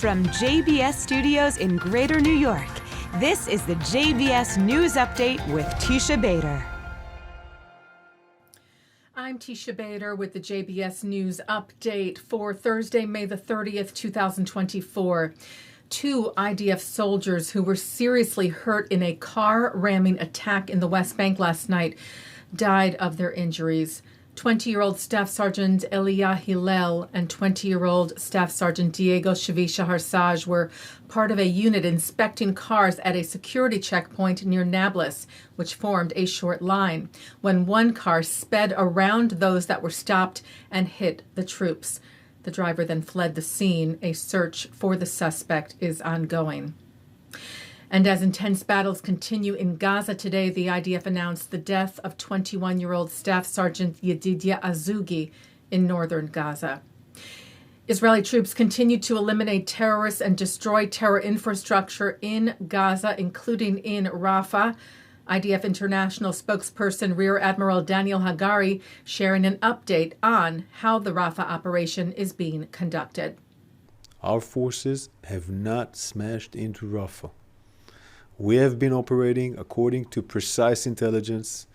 From JBS Studios in Greater New York, this is the JBS News Update with Teisha Bader. I'm Teisha Bader with the JBS News Update for Thursday, May the 30th, 2024. Two IDF soldiers who were seriously hurt in a car-ramming attack in the West Bank last night died of their injuries. 20-year-old Staff Sergeant Elia Hillel and 20-year-old Staff Sergeant Diego Shahar Azani were part of a unit inspecting cars at a security checkpoint near Nablus, which formed a short line, when one car sped around those that were stopped and hit the troops. The driver then fled the scene. A search for the suspect is ongoing. And as intense battles continue in Gaza today, the IDF announced the death of 21-year-old Staff Sergeant Yedidia Azugi in northern Gaza. Israeli troops continue to eliminate terrorists and destroy terror infrastructure in Gaza, including in Rafah. IDF International spokesperson Rear Admiral Daniel Hagari sharing an update on how the Rafah operation is being conducted. Our forces have not smashed into Rafah. We have been operating according to precise intelligence,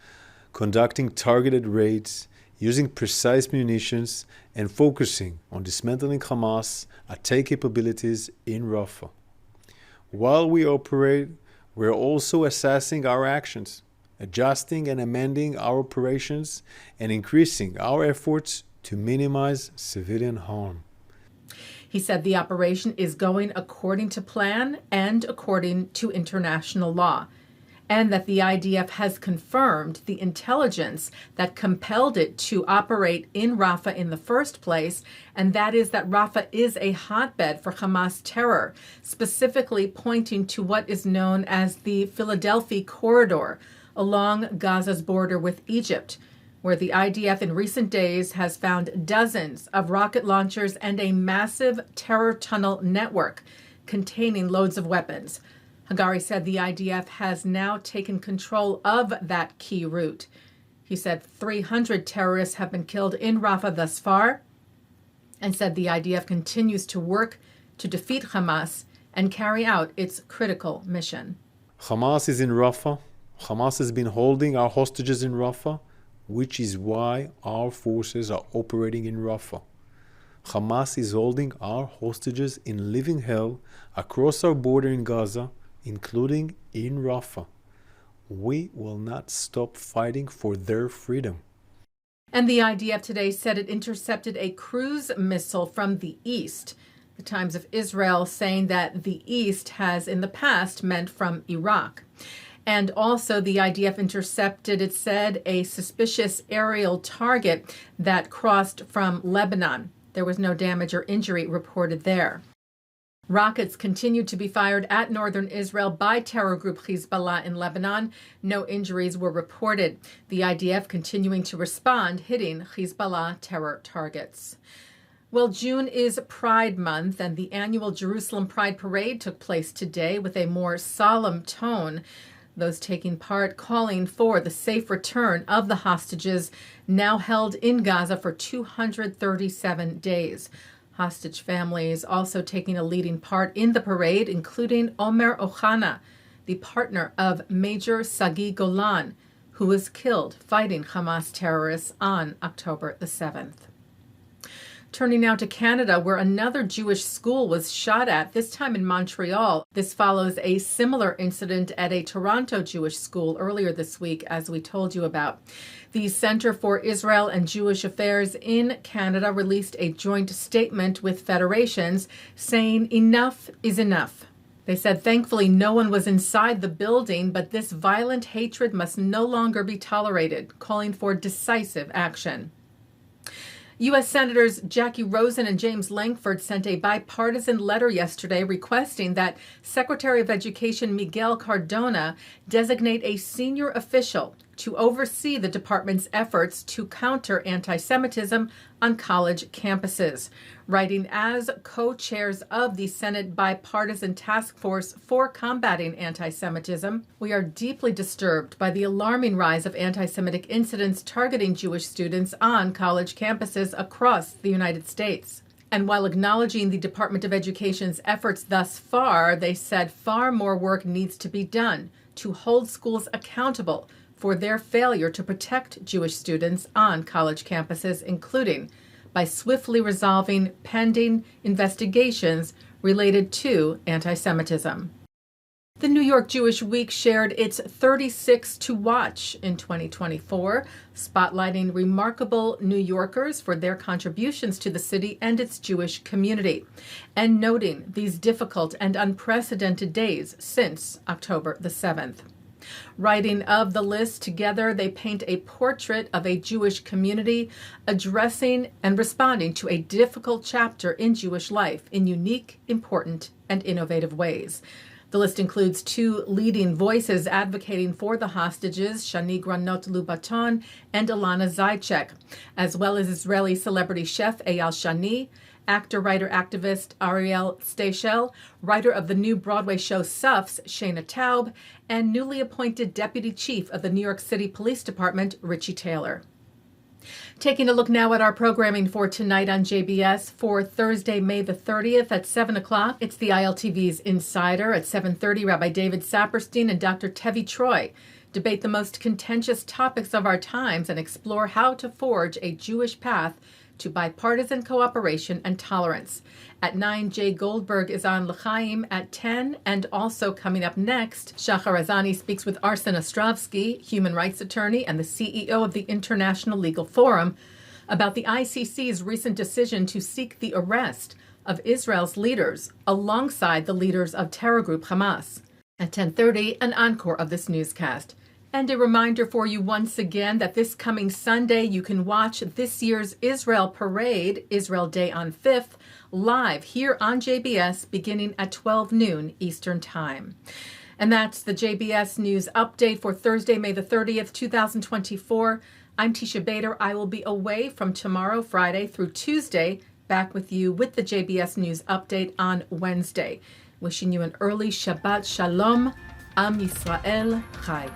conducting targeted raids, using precise munitions, and focusing on dismantling Hamas attack capabilities in Rafah. While we operate, we're also assessing our actions, adjusting and amending our operations, and increasing our efforts to minimize civilian harm. He said the operation is going according to plan and according to international law, and that the IDF has confirmed the intelligence that compelled it to operate in Rafah in the first place, and that is that Rafah is a hotbed for Hamas terror, specifically pointing to what is known as the Philadelphia corridor along Gaza's border with Egypt, where the IDF in recent days has found dozens of rocket launchers and a massive terror tunnel network containing loads of weapons. Hagari said the IDF has now taken control of that key route. He said 300 terrorists have been killed in Rafah thus far, and said the IDF continues to work to defeat Hamas and carry out its critical mission. Hamas is in Rafah. Hamas has been holding our hostages in Rafah, which is why our forces are operating in Rafah. Hamas is holding our hostages in living hell across our border in Gaza, including in Rafah. We will not stop fighting for their freedom. And the IDF today said it intercepted a cruise missile from the east. The Times of Israel saying that the east has in the past meant from Iraq. And also the IDF intercepted, it said, a suspicious aerial target that crossed from Lebanon. There was no damage or injury reported there. Rockets continued to be fired at northern Israel by terror group Hezbollah in Lebanon. No injuries were reported. The IDF continuing to respond, hitting Hezbollah terror targets. Well, June is Pride Month, and the annual Jerusalem Pride Parade took place today with a more solemn tone. Those taking part calling for the safe return of the hostages now held in Gaza for 237 days. Hostage families also taking a leading part in the parade, including Omer Ohana, the partner of Major Sagi Golan, who was killed fighting Hamas terrorists on October the 7th. Turning now to Canada, where another Jewish school was shot at, this time in Montreal. This follows a similar incident at a Toronto Jewish school earlier this week, as we told you about. The Center for Israel and Jewish Affairs in Canada released a joint statement with federations saying enough is enough. They said, thankfully, no one was inside the building, but this violent hatred must no longer be tolerated, calling for decisive action. U.S. Senators Jackie Rosen and James Lankford sent a bipartisan letter yesterday requesting that Secretary of Education Miguel Cardona designate a senior official to oversee the department's efforts to counter anti-Semitism on college campuses. Writing as co-chairs of the Senate Bipartisan Task Force for Combating Anti-Semitism, we are deeply disturbed by the alarming rise of anti-Semitic incidents targeting Jewish students on college campuses across the United States. And while acknowledging the Department of Education's efforts thus far, they said far more work needs to be done to hold schools accountable for their failure to protect Jewish students on college campuses, including by swiftly resolving pending investigations related to anti-Semitism. The New York Jewish Week shared its 36 to watch in 2024, spotlighting remarkable New Yorkers for their contributions to the city and its Jewish community, and noting these difficult and unprecedented days since October the 7th. Writing of the list together, they paint a portrait of a Jewish community addressing and responding to a difficult chapter in Jewish life in unique, important, and innovative ways. The list includes 2 leading voices advocating for the hostages, Shani Granot Lubaton and Ilana Zaychek, as well as Israeli celebrity chef Eyal Shani, actor, writer, activist Ariel Stachel, writer of the new Broadway show Suffs, Shayna Taub, and newly appointed deputy chief of the New York City Police Department, Richie Taylor. Taking a look now at our programming for tonight on JBS for Thursday, May the 30th at 7 o'clock. It's the ILTV's Insider. At 7:30, Rabbi David Saperstein and Dr. Tevi Troy debate the most contentious topics of our times and explore how to forge a Jewish path to bipartisan cooperation and tolerance. At 9, Jay Goldberg is on L'chaim at 10, and also coming up next, Shahar Azani speaks with Arsen Ostrovky, human rights attorney and the CEO of the International Legal Forum, about the ICC's recent decision to seek the arrest of Israel's leaders alongside the leaders of terror group Hamas. At 10:30, an encore of this newscast. And a reminder for you once again that this coming Sunday you can watch this year's Israel Parade, Israel Day on 5th, live here on JBS beginning at 12 noon Eastern Time. And that's the JBS News Update for Thursday, May the 30th, 2024. I'm Teisha Bader. I will be away from tomorrow, Friday, through Tuesday, back with you with the JBS News Update on Wednesday. Wishing you an early Shabbat Shalom. Am Yisrael Chai.